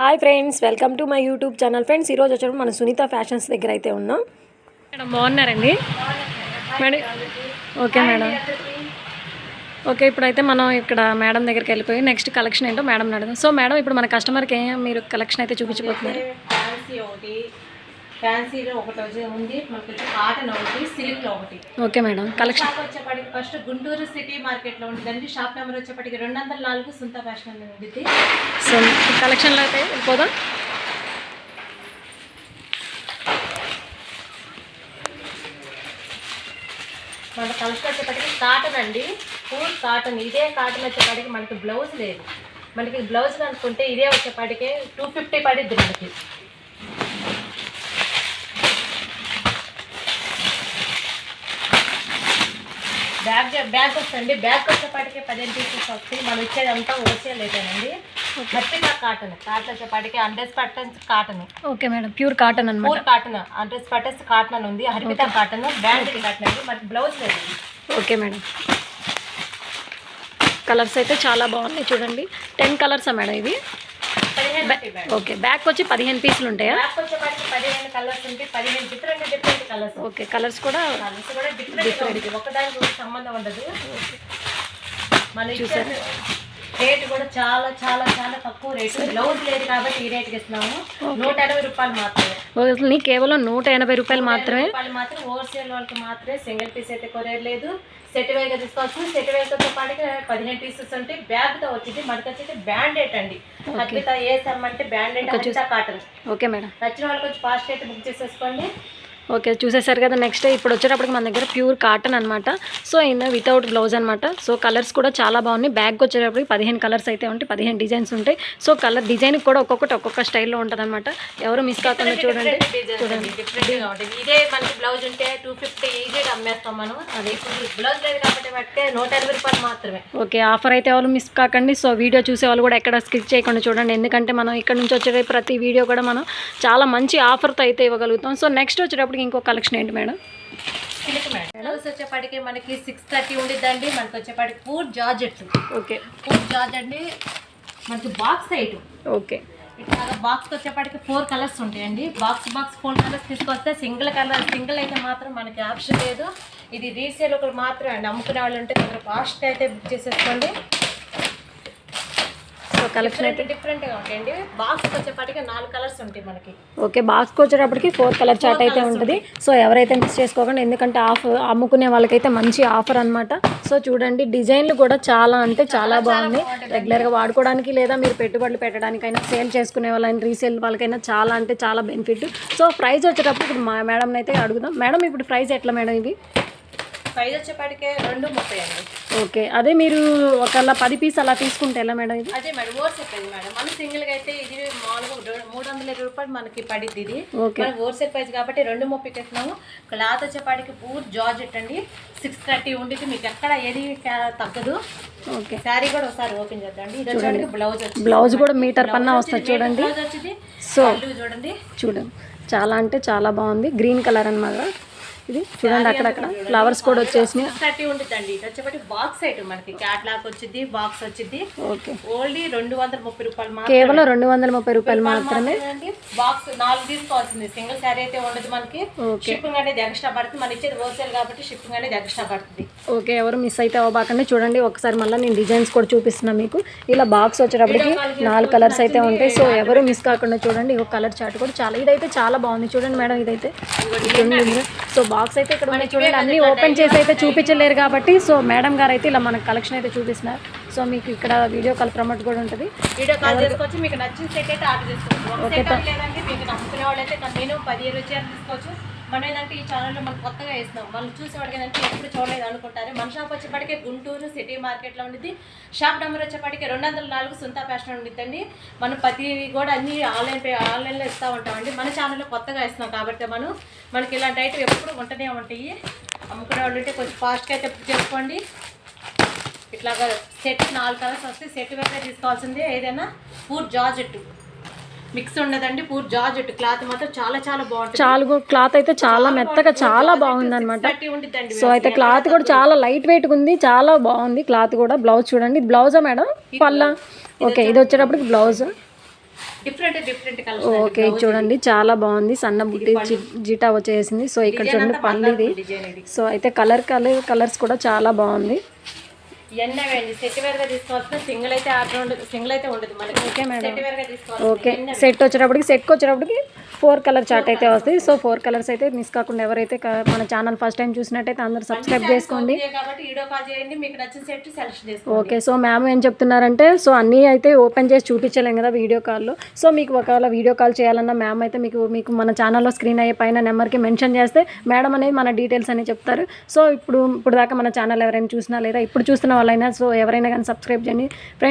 Hi friends, welcome to my YouTube channel. Friends, ఈరోజు వచ్చేటప్పుడు మన సునీత ఫ్యాషన్స్ దగ్గర అయితే ఉన్నాం. మేడం బాగున్నారండి? Madam okay madam. ఓకే, ఇప్పుడైతే మనం ఇక్కడ మేడం దగ్గరికి వెళ్ళిపోయి నెక్స్ట్ కలెక్షన్ ఏంటో మేడం అడుగుదాం. సో మేడం, ఇప్పుడు మన కస్టమర్కి మీరు కలెక్షన్ అయితే చూపించబోతున్నారు. ఫ్యాన్సీలో ఒకటి ఉంది, మనకి కాటన్ ఒకటి, సిల్క్లో ఒకటి. Okay madam. కలెక్షన్ వచ్చేప్పటికి ఫస్ట్ గుంటూరు సిటీ మార్కెట్లో ఉంటుందండి. షాప్ నెంబర్ వచ్చేప్పటికి 204 సుంత ఫ్యాషన్ ఉంది. సో కలెక్షన్లో అయితే వెళ్ళిపోదాం. మన కలెక్షన్ వచ్చేప్పటికి కాటన్ అండి, ఫుల్ కాటన్. ఇదే కాటన్ వచ్చేప్పటికి మనకి బ్లౌజ్ లేదు. మనకి బ్లౌజ్ అనుకుంటే ఇదే వచ్చేప్పటికి 250 పడిద్ది మనకి. బ్యాగ్ వస్తుంది. బ్యాగ్ వచ్చేపాటికి 15 పీసెస్ వస్తాయి. మనం ఇచ్చేదంతా హోల్సేల్ అయితేనండి. హర్పితా కాటన్ వచ్చేపాటికి 100% cotton. Okay madam, pure cotton అన్నమాట. ప్యూర్ కాటన్ 100% కాటన్ అని ఉంది. హర్పితా కాటన్ బ్రాండ్ కాటన్ అండి. మనకి బ్లౌజ్ లేదు. Okay madam. కలర్స్ అయితే చాలా బాగున్నాయి చూడండి. 10 కలర్సా మేడం ఇవి? ఓకే, బ్యాక్ వచ్చి 15 పీసులు ఉంటాయా? 15 కలర్స్ ఉంటాయి. 15 డిఫరెంట్ కలర్స్. ఓకే, కలర్స్ కూడా డిఫరెంట్, ఒకదానికి సంబంధం ఉండదు. మనం చూసారు రేట్ కూడా చాలా చాలా చాలా తక్కువ రేటు. బ్లౌజ్ లేదు కాబట్టి ఈ రేట్కి ఇస్తున్నాము. 180 రూపాయలు మాత్రమే. కేవలం 180 రూపాయలు మాత్రమే. హోల్సేల్ వాళ్ళకి మాత్రమే. సింగిల్ పీస్ అయితే కొరియర్ లేదు. సెట్ వైగా తీసుకోవచ్చు. సెట్ వైగా పాటికి 15 పీసెస్ ఉంటాయి. బ్యాగ్తో వచ్చింది. మనకి వచ్చేసి బ్యాండెడ్ అండి. హర్పితా అంటే బ్యాండెడ్ హర్పితా కాటన్. Okay madam. నచ్చిన వాళ్ళకి వచ్చి ఫాస్ట్ అయితే బుక్ చేసేసుకోండి. ఓకే, చూసేసారు కదా. నెక్స్ట్ ఇప్పుడు వచ్చేటప్పటికి మన దగ్గర ప్యూర్ కాటన్ అనమాట. సో ఇన్ వితౌట్ బ్లౌజ్ అనమాట. సో కలర్స్ కూడా చాలా బాగున్నాయి. బ్యాగ్ వచ్చేటప్పటికి 15 కలర్స్ అయితే ఉంటాయి, 15 డిజైన్స్ ఉంటాయి. సో కలర్ డిజైన్ కూడా ఒక్కొక్క స్టైల్లో ఉంటుంది అనమాట. ఎవరు మిస్ కాకుండా చూడండి. ఇదే మనకి బ్లౌజ్ ఉంటే 250 ఈజీగా అమ్మేస్తాం మనం. అదే బ్లౌజ్ లేదు కాబట్టి 180 రూపాయలు మాత్రమే. ఓకే, ఆఫర్ అయితే ఎవరు మిస్ కాకండి. సో వీడియో చూసే వాళ్ళు కూడా ఎక్కడ స్కిప్ చేయకుండా చూడండి. ఎందుకంటే మనం ఇక్కడ నుంచి వచ్చే ప్రతి వీడియో కూడా మనం చాలా మంచి ఆఫర్తో అయితే ఇవ్వగలుగుతాం. సో నెక్స్ట్ వచ్చేటప్పటికి ఇంకో కలెక్షన్ ఏంటి మేడం? Silk madam. బ్లౌజ్ వచ్చేప్పటికి మనకి 630 ఉండిద్దండి. మనకి వచ్చేప్పటికి poor georgette. Okay, poor georgette అండి. మనకి బాక్స్ ఐటమ్. ఓకే, ఇట్లా బాక్స్కి వచ్చేప్పటికి 4 కలర్స్ ఉంటాయండి. బాక్స్ 4 కలర్స్ తీసుకొస్తే సింగిల్ అయితే మాత్రం మనకి ఆప్షన్ లేదు. ఇది రీసేల్ ఒకరు మాత్రమే అండి. అమ్ముకునే వాళ్ళు ఉంటే కొంచెం ఫాస్ట్ అయితే బుక్ చేసేసుకోండి. కలెక్షన్ అయితే డిఫరెంట్గా ఉంటాయండి. బాక్స్కి వచ్చేప్పటికి 4 కలర్స్ ఉంటాయి మనకి. ఓకే, బాక్స్కి వచ్చేటప్పటికి 4 కలర్ చార్ట్ అయితే ఉంటుంది. సో ఎవరైతే మిస్ చేసుకోకండి, ఎందుకంటే అమ్ముకునే వాళ్ళకైతే మంచి ఆఫర్ అనమాట. సో చూడండి, డిజైన్లు కూడా చాలా అంటే చాలా బాగున్నాయి. రెగ్యులర్గా వాడుకోవడానికి లేదా మీరు పెట్టుబడులు పెట్టడానికైనా, సేల్ చేసుకునే వాళ్ళైనా, రీసేల్ వాళ్ళకైనా చాలా అంటే చాలా బెనిఫిట్. సో ప్రైస్ వచ్చేటప్పుడు ఇప్పుడు మా మేడం అయితే అడుగుదాం. మేడం, ఇప్పుడు ప్రైస్ ఎట్లా మేడం ఇది? ప్రైస్ వచ్చేప్పటికే 230 అండి. ఓకే, అదే మీరు ఒకవేళ 10 పీస్ అలా తీసుకుంటే ఎలా మేడం ఇది? అదే మేడం, హోల్సేల్ ప్రైస్ మేడం. మన సింగిల్గా అయితే ఇది మామూలుగా 320 రూపాయలు మనకి పడిద్ది. ఇది మనకి హోల్సేల్ ప్రైస్ కాబట్టి 230కి ఇస్తున్నాము. క్లాత్ వచ్చేపాటికి పూర్ జార్జెట్ అండి. 630 ఉండిద్ది. మీకు ఎక్కడ ఏది తగ్గదు. ఓకే, శారీ కూడా ఒకసారి ఓపెన్ చేద్దాం. ఇది వచ్చేటికి బ్లౌజ్ కూడా మీటర్ పన్నా వస్తుంది చూడండి. సో చూడండి, చాలా అంటే చాలా బాగుంది. గ్రీన్ కలర్ అన్నమాట. ఇది చూడండి, అక్కడక్కడ ఫ్లవర్స్ కూడా వచ్చేసినాయి. 30 ఉంటుందండి. ఇది వచ్చేప్పటి బాక్స్ ఐటమ్. మనకి క్యాట్లాగ్ వచ్చింది, బాక్స్ వచ్చింది. ఓకే, ఓన్లీ 230 రూపాయలు మాత్రమే. కేవలం 230 రూపాయలు మాత్రమే. బాక్స్ 4 తీసుకోవాల్సింది. సింగిల్ శారీ అయితే ఉండదు మనకి. షిప్పింగ్ అనేది ఎక్స్ట్రా పడుతుంది. మన ఇచ్చేది హోల్సేల్ కాబట్టి షిప్పింగ్ అనేది ఎక్స్ట్రా పడుతుంది. ఓకే, ఎవరు మిస్ అయితే అవ్వబాకండి. చూడండి ఒకసారి మళ్ళీ నేను డిజైన్స్ కూడా చూపిస్తున్నా మీకు. ఇలా బాక్స్ వచ్చేటప్పటికి 4 కలర్స్ అయితే ఉంటాయి. సో ఎవరు మిస్ కాకుండా చూడండి. ఒక కలర్ చార్ట్ కూడా చాలా, ఇదైతే చాలా బాగుంది చూడండి మేడం. ఇదైతే సో బాక్స్ అయితే ఇక్కడ ఉన్నాయి చూడండి. అన్నీ ఓపెన్ చేసి అయితే చూపించలేరు కాబట్టి సో మేడం గారు అయితే ఇలా మనకు కలెక్షన్ అయితే చూపిస్తున్నారు. సో మీకు ఇక్కడ వీడియో కాల్ ప్రమోట్ కూడా ఉంటుంది. వీడియో కాల్ చేసుకోవచ్చు. మీకు నచ్చిన సెట్ అయితే ఆర్డర్ చేసుకోవచ్చు. లేదంటే మీకు నమ్ముకునే వాళ్ళైతే నేను 10 చీరలు తీసుకోవచ్చు. మనం ఏంటంటే ఈ ఛానల్లో మనం కొత్తగా వేస్తున్నాం. వాళ్ళు చూసేవాడికి ఏంటంటే ఎప్పుడు చూడలేదు అనుకుంటారు. మన షాప్ వచ్చేప్పటికే గుంటూరు సిటీ మార్కెట్లో ఉండిద్ది. షాప్ నెంబర్ వచ్చేప్పటికే 204 సుంత ఫ్యాషన్ ఉండిద్దండి. మనం ప్రతి కూడా అన్ని ఆన్లైన్లో ఇస్తూ ఉంటామండి. మన ఛానల్లో కొత్తగా వేస్తున్నాం కాబట్టి మనకి ఇలాంటి ఐటమ్ ఎప్పుడు ఉంటూనే ఉంటాయి. అమ్ముకునే వాళ్ళు ఉంటే కొంచెం ఫాస్ట్గా అయితే బుక్ చేసుకోండి. ఇట్లాగా సెట్ 4 కలర్స్ వస్తే సెట్ వైపు తీసుకోవాల్సిందే. ఏదైనా పూర్ జార్జెట్ మిక్స్ ఉండదండి. పూర్ జార్జెట్ క్లాత్ మాత్రం చాలా చాలా బాగుంటుంది. క్లాత్ అయితే చాలా మెత్తగా చాలా బాగుంది అనమాట. సో అయితే క్లాత్ కూడా చాలా లైట్ వెయిట్గా ఉంది, చాలా బాగుంది క్లాత్ కూడా. బ్లౌజ్ చూడండి, బ్లౌజా మేడం పల్లా? ఓకే, ఇది వచ్చేటప్పటికి బ్లౌజ్. Different colours. ఓకే చూడండి చాలా బాగుంది, సన్న బుట్టి జిటా వచ్చేసింది. సో ఇక్కడ చూడండి పళ్ళు ఇది. డిజైన్ ఇది సో అయితే కలర్స్ కూడా చాలా బాగుంది. ఇవన్నీ వేయండి. సెట్ వేర్ గా తీసుకోవాల్సిన సింగిల్ అయితే ఆర్డర్ ఉండదు, సింగిల్ అయితే ఉండదు మనకి. Okay madam. సెట్ వేర్ గా తీసుకోవాలి. ఓకే సెట్కి వచ్చేటప్పటికి 4 కలర్ చార్ట్ అయితే వస్తాయి. సో 4 కలర్స్ అయితే మిస్ కాకుండా ఎవరైతే మన ఛానల్ ఫస్ట్ టైం చూసినట్టయితే అందరూ సబ్స్క్రైబ్ చేసుకోండి. కాబట్టి వీడియో కాల్ చేయండి, మీకు నచ్చిన సెట్ సెలెక్ట్ చేసుకోండి. ఓకే సో మ్యామ్ ఏం చెప్తున్నారంటే, సో అన్నీ అయితే ఓపెన్ చేసి చూపించలేం కదా వీడియో కాల్లో. సో మీకు ఒకవేళ వీడియో కాల్ చేయాలన్నా మ్యామ్ అయితే మీకు మన ఛానల్లో స్క్రీన్ అయ్యే పైన నెంబర్కి మెన్షన్ చేస్తే మేడం అనేది మన డీటెయిల్స్ అని చెప్తారు. సో ఇప్పుడు దాకా మన ఛానల్ ఎవరైనా చూసినా లేదా ఇప్పుడు చూస్తున్న వాళ్ళైనా సో ఎవరైనా కానీ సబ్స్క్రైబ్ చేయండి ఫ్రెండ్స్.